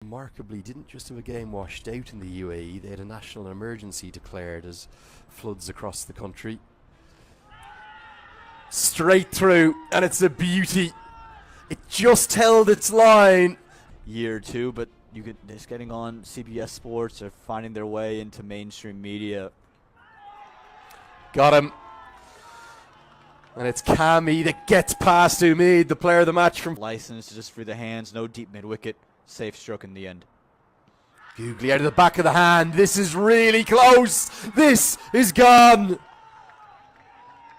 Remarkably, didn't just have a game washed out in the UAE, they had a national emergency declared as floods across the country. Straight through, and it's a beauty. It just held its line. Year or two, but it's getting on CBS Sports or finding their way into mainstream media. Got him. And it's Kami that gets past Umid, the player of the match from License just through the hands, no deep mid-wicket, safe stroke in the end. Googly out of the back of the hand. This is really close. This is gone.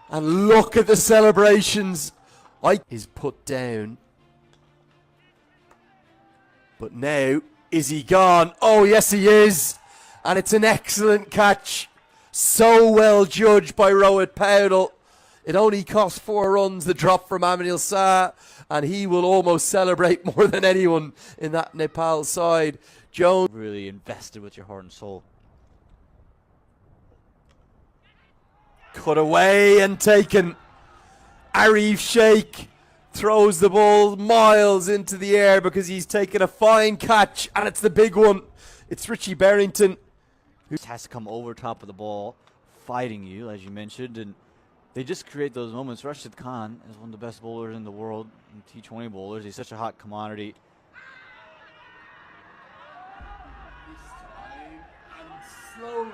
And look at the celebrations. Is put down. But now, is he gone? Oh, yes, he is. And it's an excellent catch. So well judged by Rohit Paudel. It only cost 4 runs, the drop from Amril Shah, and he will almost celebrate more than anyone in that Nepal side. Jones really invested with your heart and soul. Cut away and taken. Arif Sheikh throws the ball miles into the air because he's taken a fine catch, and it's the big one. It's Richie Berrington who has to come over top of the ball, fighting you, as you mentioned, and they just create those moments. Rashid Khan is one of the best bowlers in the world, T20 bowlers. He's such a hot commodity. This time, and slowly,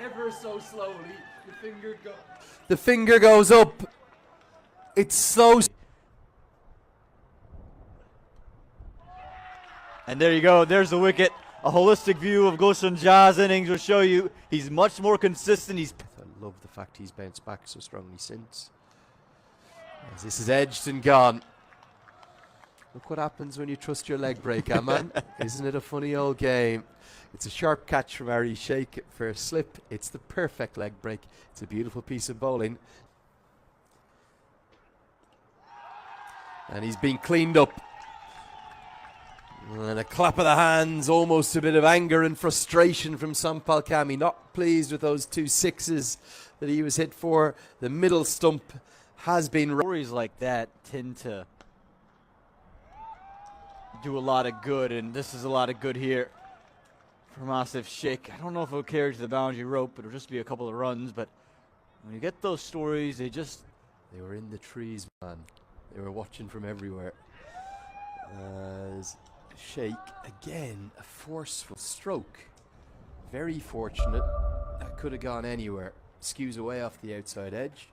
ever so slowly, the finger goes up. It's so. And there you go. There's the wicket. A holistic view of Gulshan Jah's innings will show you he's much more consistent. I love the fact he's bounced back so strongly since. As this is edged and gone. Look what happens when you trust your leg break, man. Isn't it a funny old game? It's a sharp catch from Ari Sheikh for a slip. It's the perfect leg break. It's a beautiful piece of bowling. And he's been cleaned up. And a clap of the hands, almost a bit of anger and frustration from Sampal Kami. Not pleased with those 2 sixes that he was hit for. The middle stump has been. Stories like that tend to do a lot of good, and this is a lot of good here from Asif Sheikh. I don't know if it'll carry to the boundary rope, but it'll just be a couple of runs. But when you get those stories, they were in the trees, man. They were watching from everywhere. As Sheikh, again, a forceful stroke. Very fortunate. That could have gone anywhere. Skews away off the outside edge.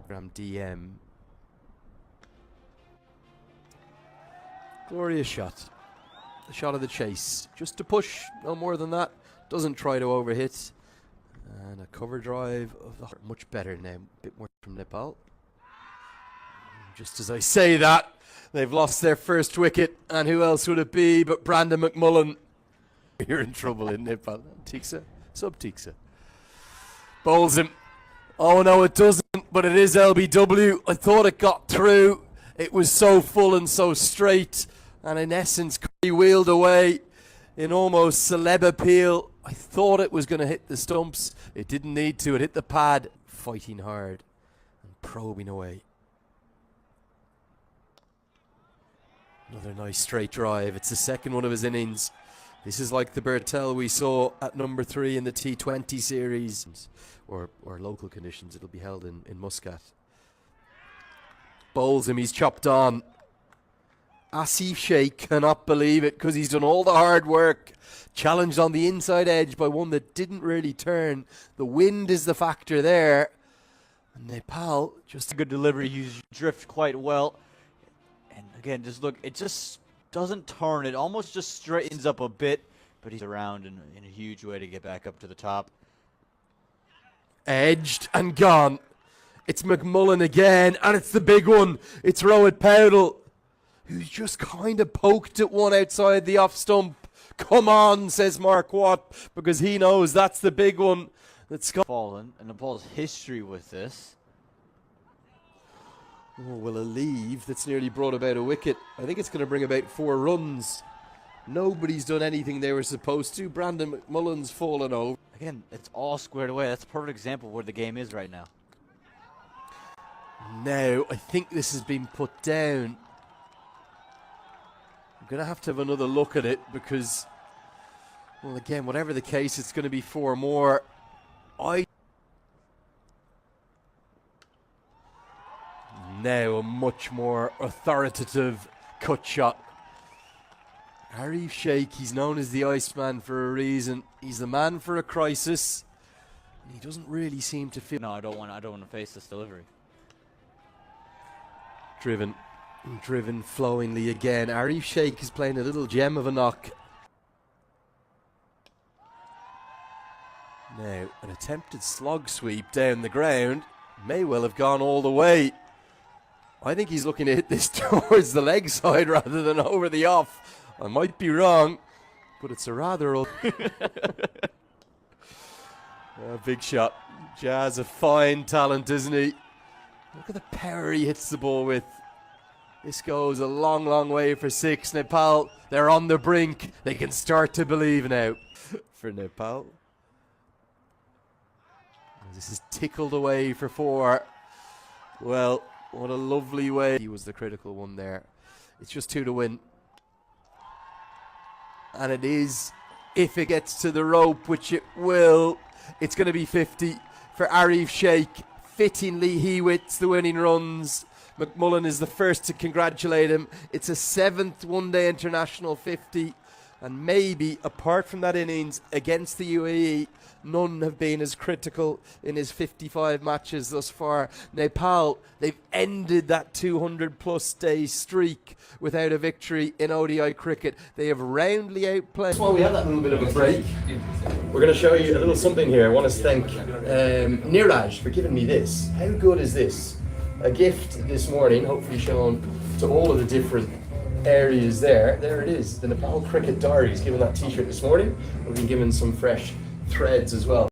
DM. Glorious shot. The shot of the chase. Just to push, no more than that. Doesn't try to overhit. And a cover drive of the heart. Much better now. A bit more from Nepal. Just as I say that, they've lost their first wicket, and who else would it be but Brandon McMullen? You're in trouble in Nepal. Tiksa? Sub-Tiksa. Bowls him. Oh no, it doesn't, but it is LBW. I thought it got through. It was so full and so straight, and in essence, he wheeled away in almost celeb appeal. I thought it was going to hit the stumps. It didn't need to. It hit the pad. Fighting hard and probing away. Another nice straight drive. It's the second one of his innings. This is like the Bertel we saw at number 3 in the T20 series. Or local conditions. It'll be held in Muscat. Bowls him. He's chopped on. Asif Sheikh cannot believe it because he's done all the hard work. Challenged on the inside edge by one that didn't really turn. The wind is the factor there. And Nepal, just a good delivery. He's drift quite well. And again, just look, it just doesn't turn. It almost just straightens up a bit, but he's around in a huge way to get back up to the top. Edged and gone. It's McMullen again, and it's the big one. It's Rohit Paudel, who's just kind of poked at one outside the off stump. Come on, says Mark Watt, because he knows that's the big one that's fallen. And Nepal's history with this. Oh, well, a leave that's nearly brought about a wicket. I think it's going to bring about 4 runs. Nobody's done anything they were supposed to. Brandon McMullen's fallen over. Again, it's all squared away. That's a perfect example of where the game is right now. Now, I think this has been put down. going to have another look at it because, well, again, whatever the case, it's going to be 4 more. Now a much more authoritative cut shot. Arif Sheikh, he's known as the Iceman for a reason. He's the man for a crisis. He doesn't really seem to feel. No, I don't want to face this delivery. Driven flowingly again. Arif Sheikh is playing a little gem of a knock. Now, an attempted slog sweep down the ground may well have gone all the way. I think he's looking to hit this towards the leg side rather than over the off. I might be wrong, but it's a rather big shot. Jazz, a fine talent, isn't he? Look at the power he hits the ball with. This goes a long, long way for 6. Nepal, they're on the brink. They can start to believe now for Nepal. This is tickled away for 4. Well, what a lovely way. He was the critical one there. It's just 2 to win. And it is, if it gets to the rope, which it will, it's going to be 50 for Arif Sheikh. Fittingly, he wins the winning runs. McMullen is the first to congratulate him. It's a 7th one-day international 50. And maybe, apart from that innings against the UAE, none have been as critical in his 55 matches thus far. Nepal, they've ended that 200-plus day streak without a victory in ODI cricket. They have roundly outplayed. Well, we have that little bit of a break. We're going to show you a little something here. I want to thank Niraj for giving me this. How good is this? A gift this morning, hopefully shown to all of the different areas there. There it is, the Nepal Cricket Diary. He's given that t-shirt this morning. We've been given some fresh threads as well.